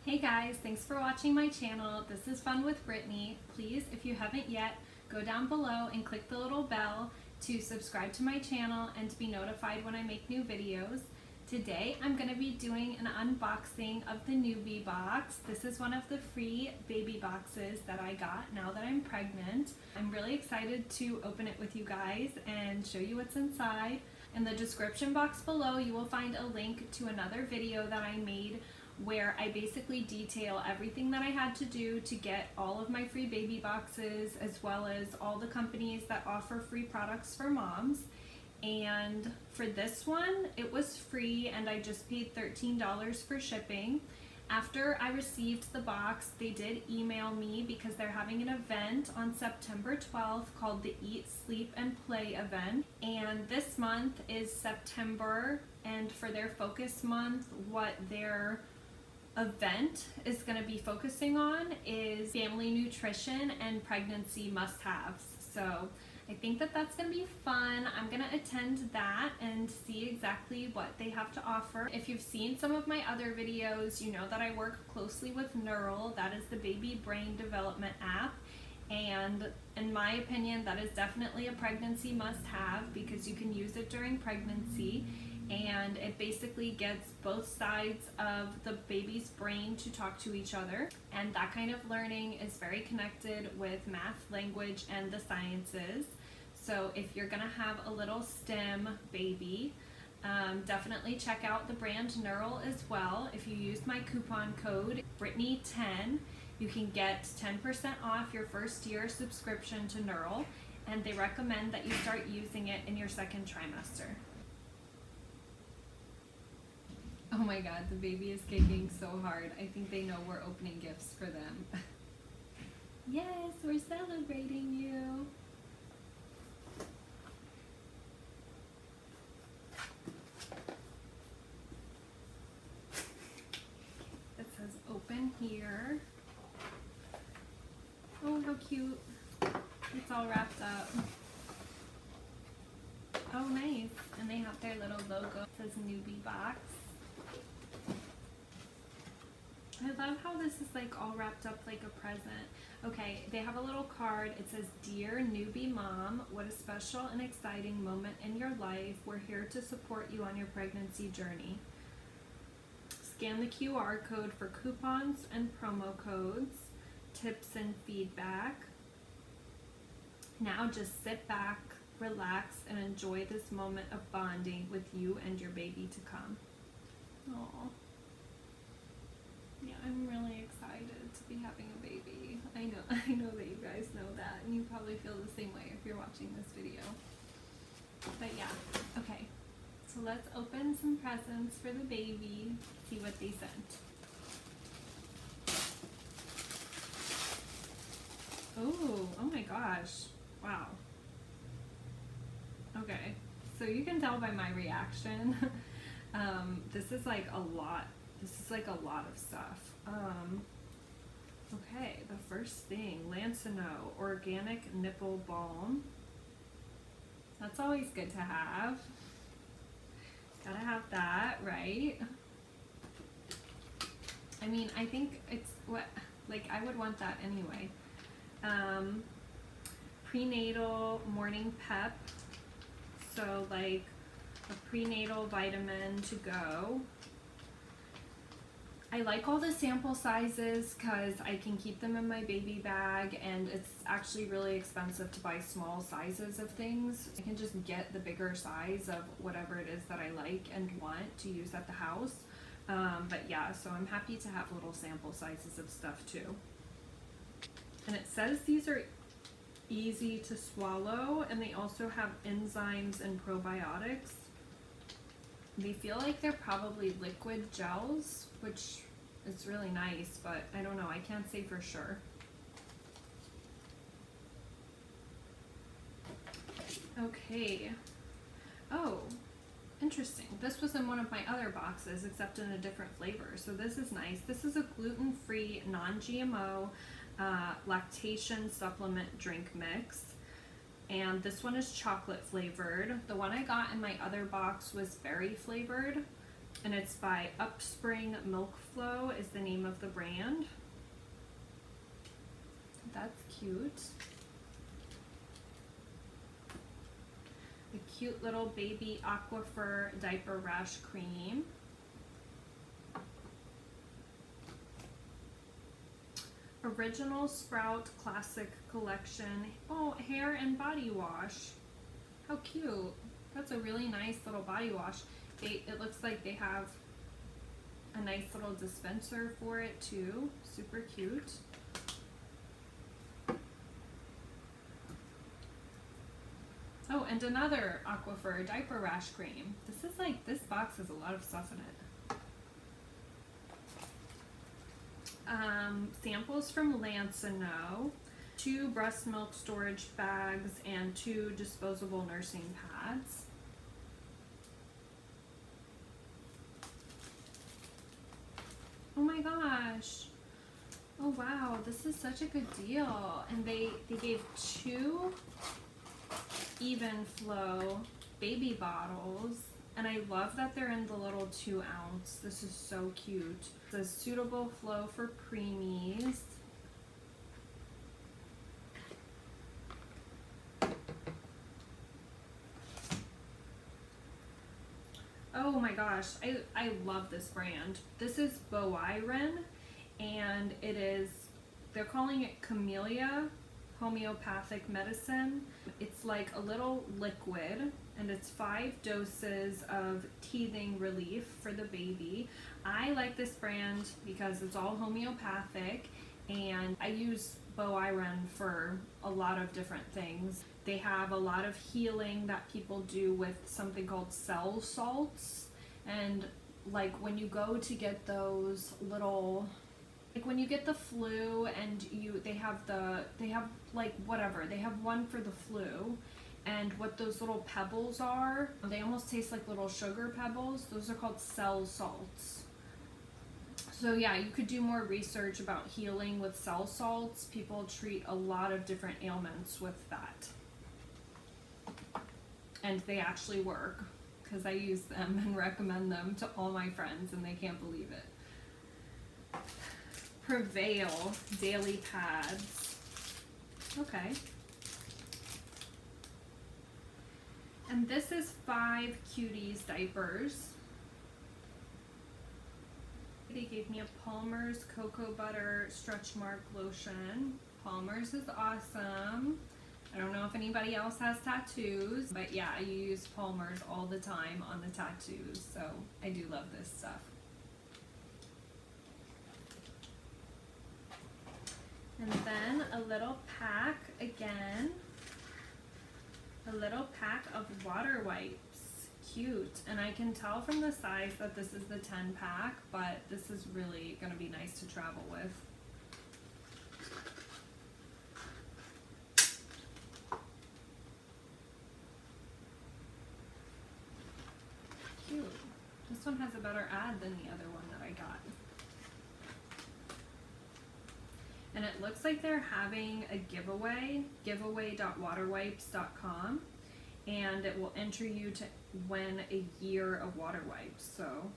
Hey guys, thanks for watching my channel. This is Fun with Brittany. Please, if you haven't yet, go down below and click the little bell to subscribe to my channel and to be notified when I make new videos. Today, I'm going to be doing an unboxing of the Noobie box. This is one of the free baby boxes that I got now that I'm pregnant. I'm really excited to open it with you guys and show you what's inside. In the description box below, you will find a link to another video that I made where I basically detail everything that I had to do to get all of my free baby boxes, as well as all the companies that offer free products for moms. And for this one, it was free and I just paid $13 for shipping. After I received the box, they did email me because they're having an event on September 12th called the Eat, Sleep, and Play event. And this month is September, and for their focus month, what their event is going to be focusing on is family nutrition and pregnancy must-haves. So I think that that's going to be fun. I'm going to attend that and see exactly what they have to offer. If you've seen some of my other videos, you know that I work closely with Neural. That is the baby brain development app. And in my opinion, that is definitely a pregnancy must-have because you can use it during pregnancy. And it basically gets both sides of the baby's brain to talk to each other. And that kind of learning is very connected with math, language, and the sciences. So if you're gonna have a little STEM baby, definitely check out the brand Neural as well. If you use my coupon code Brittany10, you can get 10% off your first year subscription to Neural, and they recommend that you start using it in your second trimester. Oh my god, the baby is kicking so hard. I think they know we're opening gifts for them. Yes, we're celebrating you. It says open here. Oh, how cute. It's all wrapped up. Oh, nice. And they have their little logo. It says Noobie box. I love how this is like all wrapped up like a present. Okay, they have a little card. It says, "Dear Noobie Mom, what a special and exciting moment in your life. We're here to support you on your pregnancy journey. Scan the QR code for coupons and promo codes, tips and feedback. Now just sit back, relax, and enjoy this moment of bonding with you and your baby to come." Aww. Yeah, I'm really excited to be having a baby. I know that you guys know that, and you probably feel the same way if you're watching this video. But yeah, okay. So let's open some presents for the baby, see what they sent. Oh my gosh. Wow. Okay, so you can tell by my reaction, this is like a lot. This is like a lot of stuff. Okay, the first thing, Lancino Organic Nipple Balm. That's always good to have. Gotta have that, right? I mean, I think it's what, like I would want that anyway. Prenatal Morning Pep. So like a prenatal vitamin to go. I like all the sample sizes because I can keep them in my baby bag, and it's actually really expensive to buy small sizes of things. I can just get the bigger size of whatever it is that I like and want to use at the house. But yeah, so I'm happy to have little sample sizes of stuff too. And it says these are easy to swallow, and they also have enzymes and probiotics. They feel like they're probably liquid gels, which is really nice, but I don't know, I can't say for sure. Okay. Oh, interesting. This was in one of my other boxes, except in a different flavor. So this is nice. This is a gluten-free, non-GMO lactation supplement drink mix. And this one is chocolate flavored. The one I got in my other box was berry flavored. and it's by Upspring Milk Flow is the name of the brand. That's cute. The cute little baby Aquaphor diaper rash cream. Original Sprout Classic Collection. Oh, hair and body wash. How cute. That's a really nice little body wash. It looks like they have a nice little dispenser for it too. Super cute. Oh, and another Aquaphor diaper rash cream. This box has a lot of stuff in it. Samples from Lancino, 2 breast milk storage bags, and 2 disposable nursing pads. Oh my gosh. Oh wow, this is such a good deal. And they gave 2 Even Flow baby bottles, and I love that they're in the little 2 ounce. This is so cute. The suitable flow for preemies. Oh my gosh, I love this brand. This is Boiron, and they're calling it Camellia homeopathic medicine. It's like a little liquid, and it's 5 doses of teething relief for the baby. I like this brand because it's all homeopathic, and I use Boiron for a lot of different things. They have a lot of healing that people do with something called cell salts, and like when you go to get those little, like when you get the flu and they have one for the flu, and what those little pebbles are, they almost taste like little sugar pebbles. Those are called cell salts. So yeah, you could do more research about healing with cell salts. People treat a lot of different ailments with that. And they actually work, because I use them and recommend them to all my friends, and they can't believe it. Prevail daily pads. Okay. And this is 5 Cuties diapers. They gave me a Palmer's Cocoa Butter Stretch Mark Lotion. Palmer's is awesome. I don't know if anybody else has tattoos, but yeah, I use Palmer's all the time on the tattoos, so I do love this stuff. And then a little pack again, a little pack of water wipes. Cute. And I can tell from the size that this is the 10 pack, but this is really going to be nice to travel with. Cute. This one has a better ad than the other one that I got. And it looks like they're having a giveaway, giveaway.waterwipes.com, and it will enter you to win a year of water wipes. So,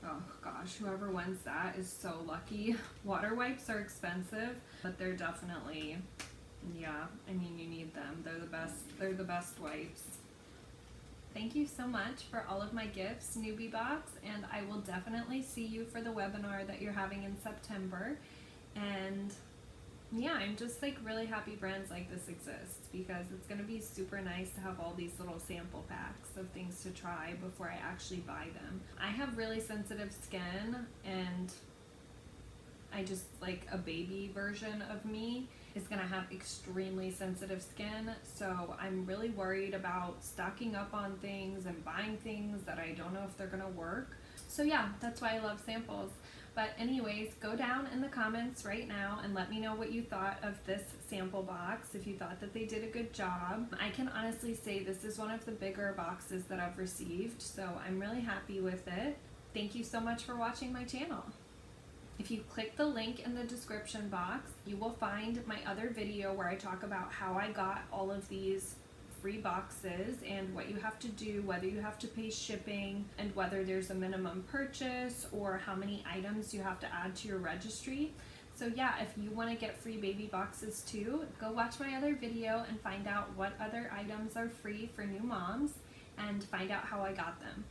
oh gosh, whoever wins that is so lucky. Water wipes are expensive, but they're definitely, yeah, I mean, you need them. They're the best wipes. Thank you so much for all of my gifts, Noobie Box, and I will definitely see you for the webinar that you're having in September. And yeah, I'm just like really happy brands like this exist, because it's going to be super nice to have all these little sample packs of things to try before I actually buy them. I have really sensitive skin, and I just like a baby version of me is going to have extremely sensitive skin, so I'm really worried about stocking up on things and buying things that I don't know if they're going to work. So yeah, that's why I love samples. But anyways, go down in the comments right now and let me know what you thought of this sample box, if you thought that they did a good job. I can honestly say this is one of the bigger boxes that I've received, so I'm really happy with it. Thank you so much for watching my channel. If you click the link in the description box, you will find my other video where I talk about how I got all of these free boxes and what you have to do, whether you have to pay shipping, and whether there's a minimum purchase or how many items you have to add to your registry. So yeah, if you want to get free baby boxes too, go watch my other video and find out what other items are free for new moms and find out how I got them.